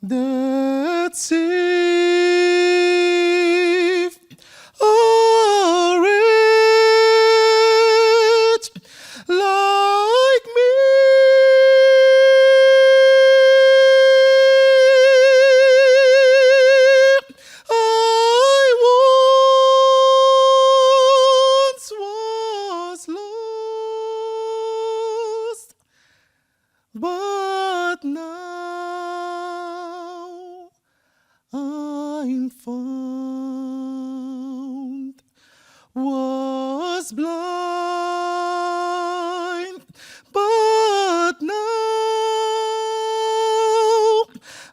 That's safe or rich like me. I once was lost, but now I'm found. Was blind, but now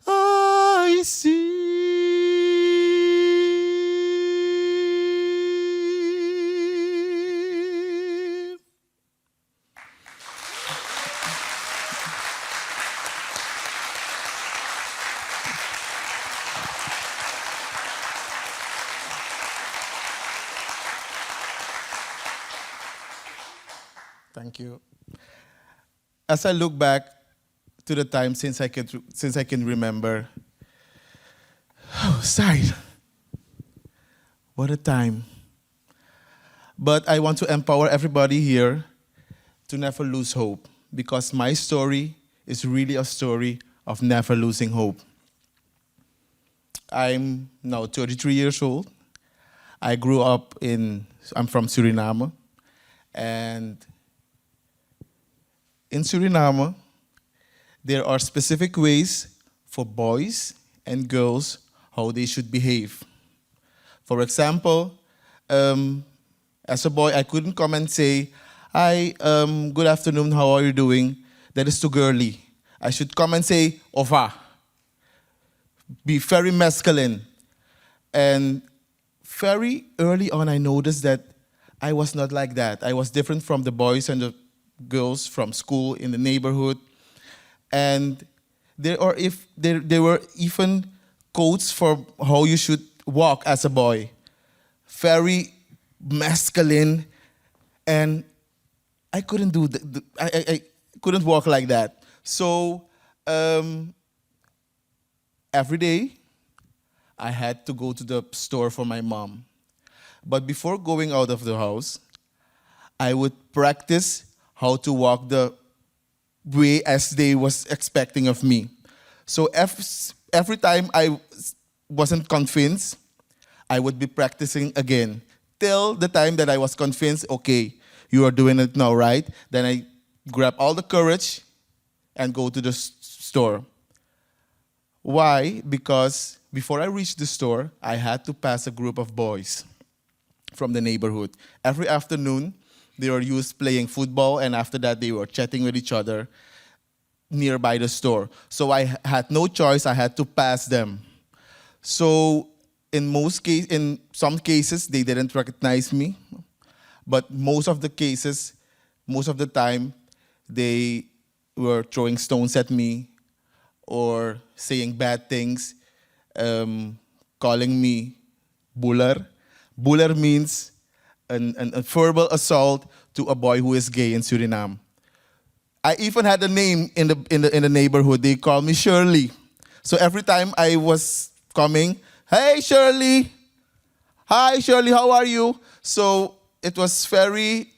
I see. Thank you. As I look back to the time since I can remember, oh, sigh. What a time. But I want to empower everybody here to never lose hope, because my story is really a story of never losing hope. I'm now 33 years old. I'm from Suriname, and in Suriname, there are specific ways for boys and girls how they should behave. For example, as a boy, I couldn't come and say, "Hi, good afternoon, how are you doing?" That is too girly. I should come and say, "Ova." Be very masculine. And very early on, I noticed that I was not like that. I was different from the boys and the girls from school in the neighborhood. And there were even codes for how you should walk as a boy. Very masculine, and I couldn't do I couldn't walk like that. So every day I had to go to the store for my mom. But before going out of the house, I would practice how to walk the way as they was expecting of me. So every time I wasn't convinced, I would be practicing again till the time that I was convinced, okay, you are doing it now, right? Then I grab all the courage and go to the store. Why? Because before I reached the store, I had to pass a group of boys from the neighborhood. Every afternoon, they were used playing football, and after that, they were chatting with each other nearby the store. So I had no choice, I had to pass them. So in some cases, they didn't recognize me, but most of the time, they were throwing stones at me or saying bad things, calling me buller. Buller means a verbal assault to a boy who is gay in Suriname. I even had a name in the neighborhood. They called me Shirley. So every time I was coming, "Hey Shirley, hi Shirley, how are you?" So it was very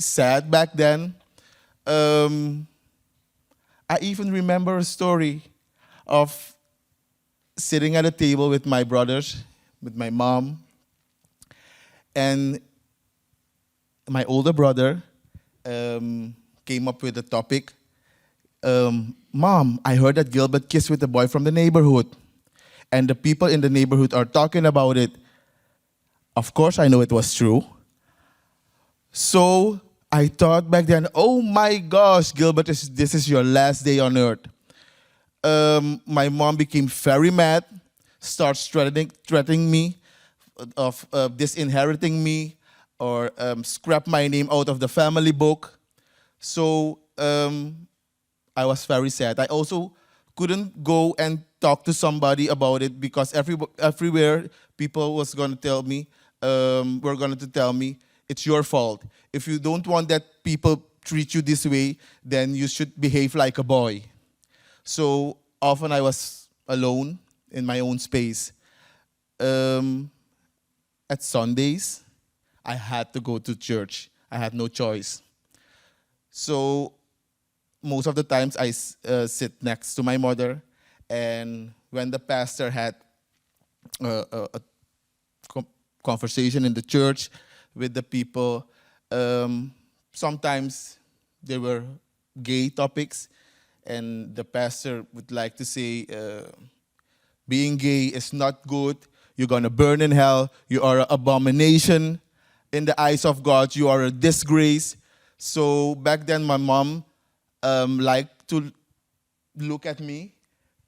sad back then. I even remember a story of sitting at a table with my brothers, with my mom, and my older brother came up with a topic. "Mom, I heard that Gilbert kissed with a boy from the neighborhood, and the people in the neighborhood are talking about it." Of course, I know it was true. So I thought back then, oh my gosh, Gilbert, this is your last day on earth. My mom became very mad, starts threatening me of disinheriting me or scrap my name out of the family book. So I was very sad. I also couldn't go and talk to somebody about it because everywhere people was going to tell me, were going to tell me, it's your fault. If you don't want that people treat you this way, then you should behave like a boy. So often I was alone in my own space. Um, at Sundays, I had to go to church. I had no choice. So most of the times I sit next to my mother, and when the pastor had a conversation in the church with the people, sometimes there were gay topics, and the pastor would like to say, being gay is not good. You're going to burn in hell. You are an abomination in the eyes of God. You are a disgrace. So back then, my mom liked to look at me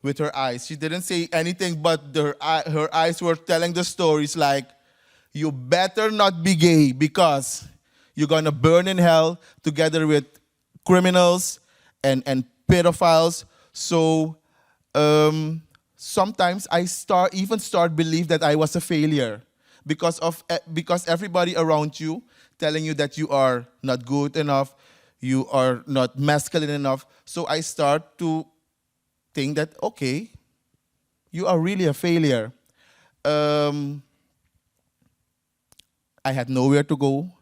with her eyes. She didn't say anything, but her eyes were telling the stories like, you better not be gay because you're going to burn in hell together with criminals and pedophiles. So sometimes I start believe that I was a failure because everybody around you telling you that you are not good enough, you are not masculine enough. So I start to think that, okay, you are really a failure. I had nowhere to go,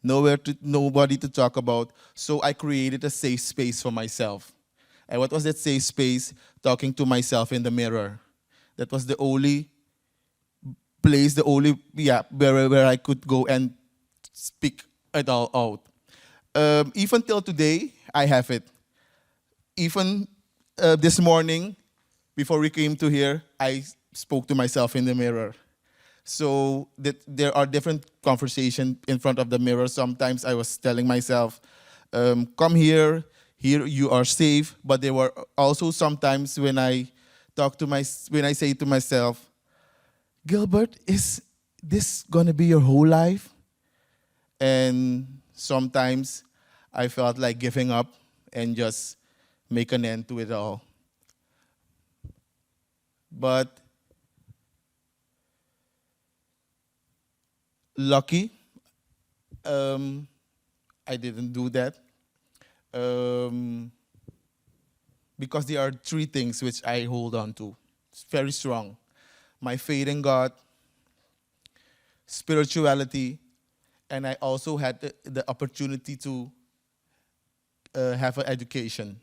nobody to talk about. So I created a safe space for myself. And what was that safe space? Talking to myself in the mirror. That was the only place, where I could go and speak it all out. Even till today, I have it. Even this morning, before we came to here, I spoke to myself in the mirror. So there are different conversations in front of the mirror. Sometimes I was telling myself, come here you are safe. But there were also sometimes when I say to myself, Gilbert, is this gonna be your whole life? And sometimes I felt like giving up and just make an end to it all. But lucky, I didn't do that. Because there are three things which I hold on to. It's very strong. My faith in God, spirituality, and I also had the opportunity to have an education.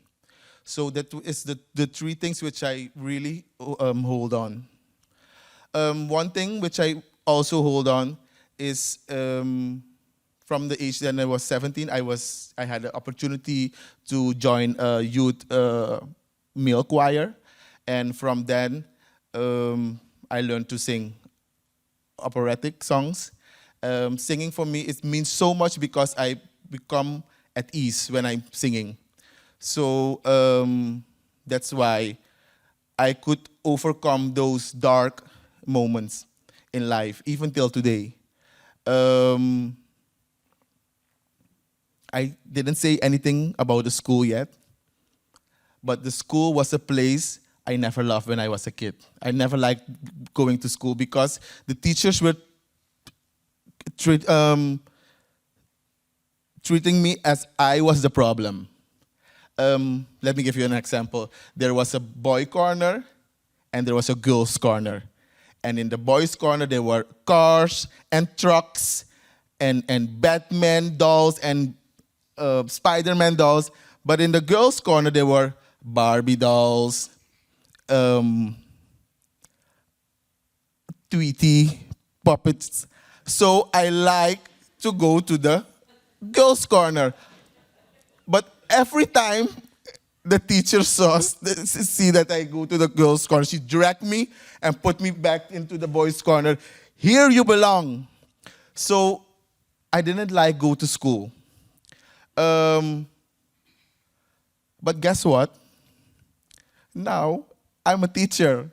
So that is the three things which I really hold on. One thing which I also hold on is from the age that I was 17, I had the opportunity to join a youth male choir, and from then I learned to sing operatic songs. Singing for me, it means so much because I become at ease when I'm singing. So that's why I could overcome those dark moments in life, even till today. I didn't say anything about the school yet, but the school was a place I never loved when I was a kid. I never liked going to school because the teachers were treating me as I was the problem. Let me give you an example. There was a boy corner and there was a girl's corner. And in the boys' corner, there were cars and trucks and Batman dolls and Spider-Man dolls. But in the girls' corner, there were Barbie dolls, Tweety puppets. So I like to go to the girls' corner. But every time the teacher see that I go to the girls' corner, she dragged me and put me back into the boys' corner. Here you belong. So I didn't like go to school. But guess what? Now I'm a teacher.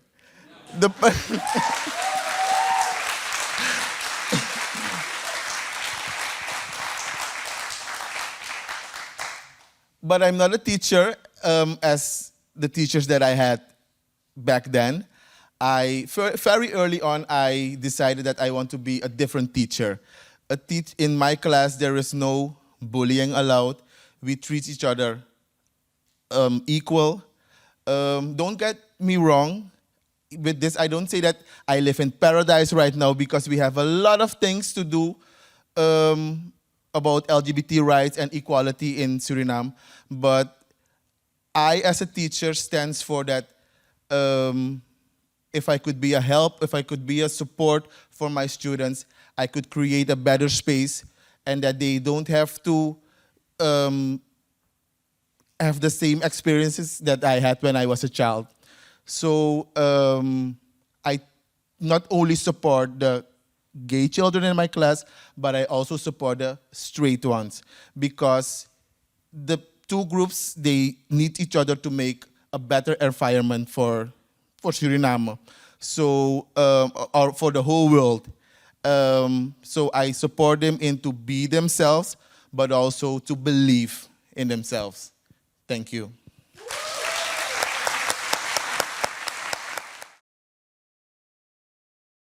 But I'm not a teacher as the teachers that I had back then. Very early on, I decided that I want to be a different teacher. In my class, there is no bullying allowed. We treat each other equal. Don't get me wrong. with this, I don't say that I live in paradise right now, because we have a lot of things to do about LGBT rights and equality in Suriname. But I, as a teacher, stands for that. If I could be a help, if I could be a support for my students, I could create a better space, and that they don't have to have the same experiences that I had when I was a child. So I not only support the gay children in my class, but I also support the straight ones, because the two groups, they need each other to make a better environment for Suriname, so or for the whole world. So I support them in to be themselves, but also to believe in themselves. Thank you.